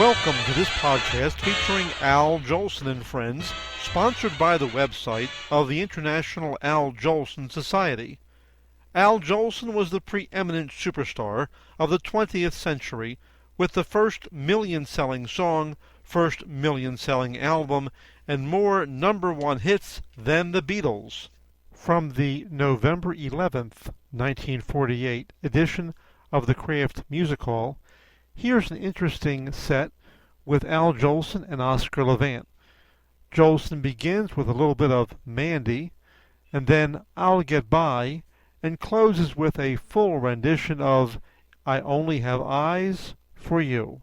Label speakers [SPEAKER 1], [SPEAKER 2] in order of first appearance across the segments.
[SPEAKER 1] Welcome to this podcast featuring Al Jolson and Friends, sponsored by the website of the International Al Jolson Society. Al Jolson was the preeminent superstar of the 20th century with the first million-selling song, first million-selling album, and more number one hits than the Beatles. From the November 11th, 1948 edition of the Kraft Music Hall, here's an interesting set with Al Jolson and Oscar Levant. Jolson begins with a little bit of Mandy, and then I'll Get By, and closes with a full rendition of I Only Have Eyes for You.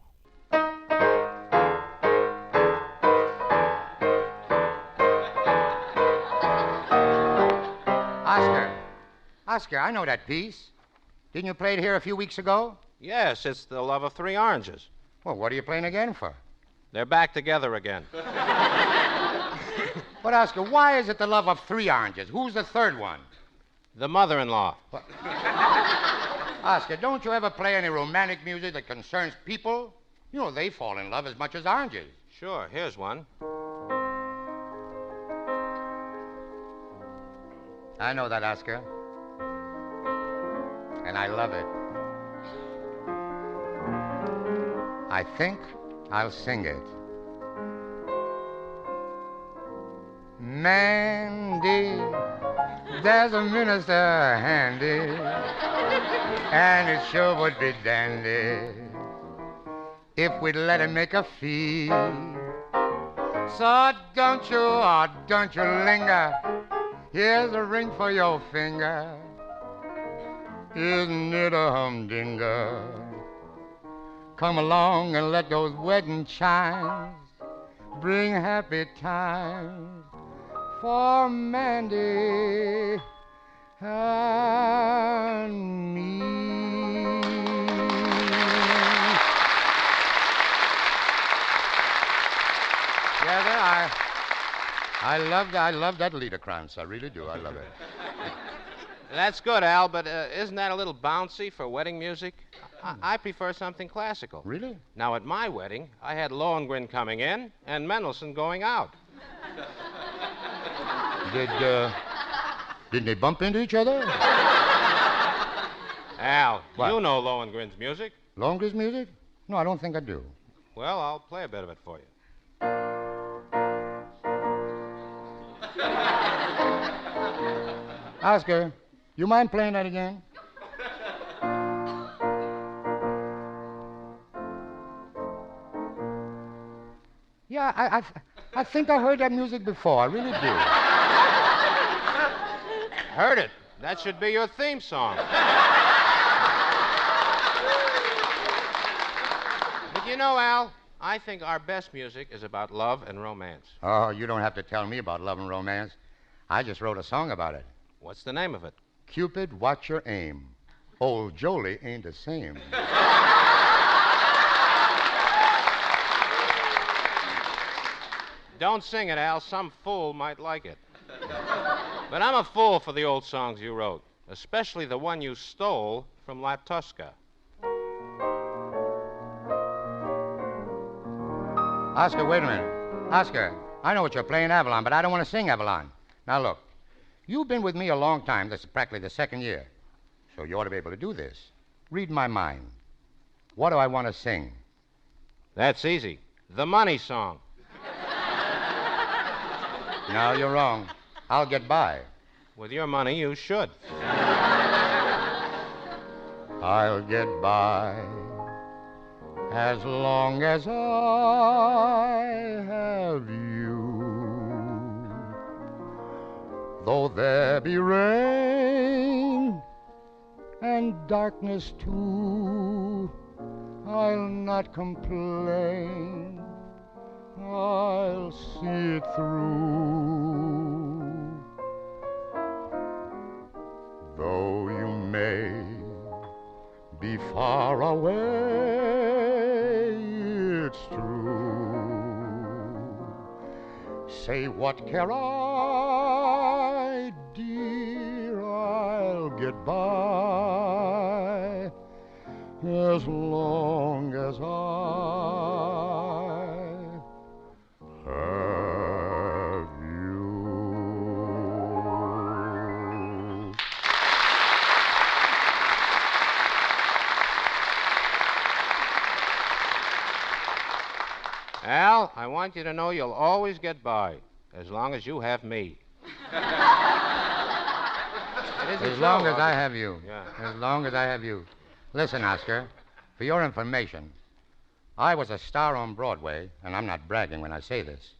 [SPEAKER 2] Oscar, I know that piece. Didn't you play it here a few weeks ago?
[SPEAKER 3] Yes, it's The Love of Three Oranges.
[SPEAKER 2] Well, what are you playing again for?
[SPEAKER 3] They're back together again.
[SPEAKER 2] But, Oscar, why is it The Love of Three Oranges? Who's the third one?
[SPEAKER 3] The mother-in-law.
[SPEAKER 2] What? Oscar, don't you ever play any romantic music that concerns people? You know, they fall in love as much as oranges.
[SPEAKER 3] Sure, here's one.
[SPEAKER 2] I know that, Oscar. And I love it. I think I'll sing it. Mandy, there's a minister handy, and it sure would be dandy if we'd let him make a fee. So don't you linger. Here's a ring for your finger. Isn't it a humdinger? Come along and let those wedding chimes bring happy times for Mandy and me. Yeah, I love that liederkranz. I really do. I love it.
[SPEAKER 3] That's good, Al, but isn't that a little bouncy for wedding music? I prefer something classical.
[SPEAKER 2] Really?
[SPEAKER 3] Now, at my wedding, I had Lohengrin coming in and Mendelssohn going out.
[SPEAKER 2] Did they bump into each other?
[SPEAKER 3] Al,
[SPEAKER 2] What?
[SPEAKER 3] you know Lohengrin's music.
[SPEAKER 2] Lohengrin's music? No, I don't think I do.
[SPEAKER 3] Well, I'll play a bit of it for you.
[SPEAKER 2] Oscar, you mind playing that again? Yeah, I think I heard that music before. I really do.
[SPEAKER 3] Heard it. That should be your theme song. But you know, Al, I think our best music is about love and romance.
[SPEAKER 2] Oh, you don't have to tell me about love and romance. I just wrote a song about it.
[SPEAKER 3] What's the name of it?
[SPEAKER 2] Cupid, watch your aim. Old Jolie ain't the same.
[SPEAKER 3] Don't sing it, Al. Some fool might like it. But I'm a fool for the old songs you wrote, especially the one you stole from La Tosca.
[SPEAKER 2] Oscar, wait a minute. Oscar, I know what you're playing, Avalon, but I don't want to sing Avalon. Now, look, you've been with me a long time. This is practically the second year. So you ought to be able to do this. Read my mind. What do I want to sing?
[SPEAKER 3] That's easy. The money song.
[SPEAKER 2] No, you're wrong. I'll Get By.
[SPEAKER 3] With your money, you should.
[SPEAKER 2] I'll get by as long as I have you. Though there be rain and darkness too, I'll not complain. I'll see it through. Though you may be far away, it's true. Say what care I, dear, I'll get by as long as I
[SPEAKER 3] Al, I want you to know you'll always get by, as long as you have me.
[SPEAKER 2] As long as I have you.
[SPEAKER 3] Yeah.
[SPEAKER 2] As long as I have you. Listen, Oscar, for your information, I was a star on Broadway, and I'm not bragging when I say this.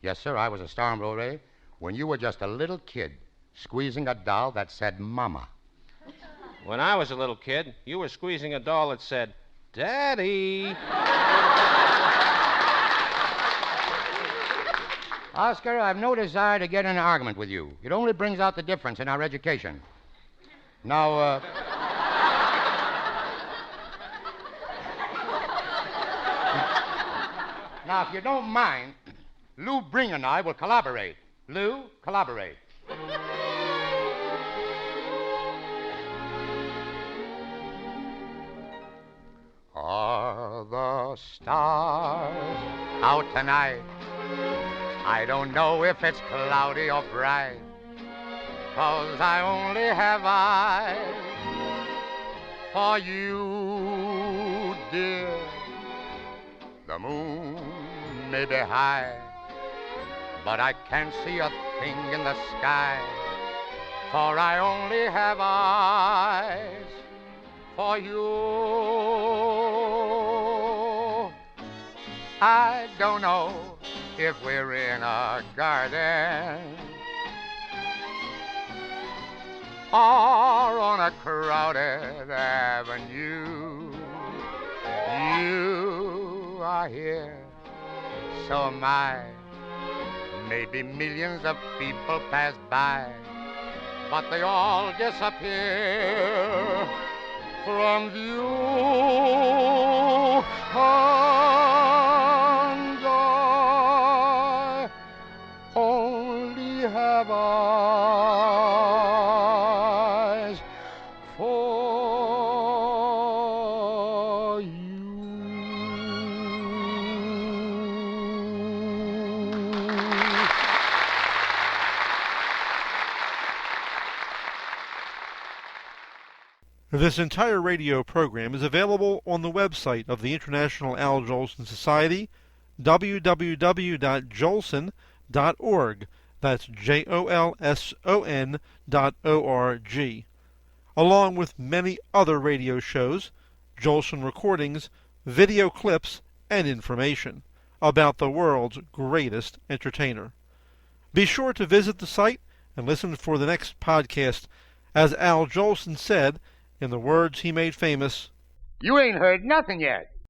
[SPEAKER 2] Yes, sir, I was a star on Broadway when you were just a little kid squeezing a doll that said Mama.
[SPEAKER 3] When I was a little kid, you were squeezing a doll that said, Daddy.
[SPEAKER 2] Oscar, I've no desire to get in an argument with you. It only brings out the difference in our education. Now, Now, if you don't mind, Lou Bring and I will collaborate. Lou, collaborate. Are the stars out tonight? I don't know if it's cloudy or bright, 'cause I only have eyes for you, dear. The moon may be high, but I can't see a thing in the sky, for I only have eyes for you. I don't know if we're in a garden or on a crowded avenue. You are here, so am I. Maybe millions of people pass by, but they all disappear from view. And I only have eyes for you.
[SPEAKER 1] This entire radio program is available on the website of the International Al Jolson Society, www.jolson.org. That's JOLSON.org. Along with many other radio shows, Jolson recordings, video clips, and information about the world's greatest entertainer. Be sure to visit the site and listen for the next podcast. As Al Jolson said, in the words he made famous,
[SPEAKER 2] You ain't heard nothing yet.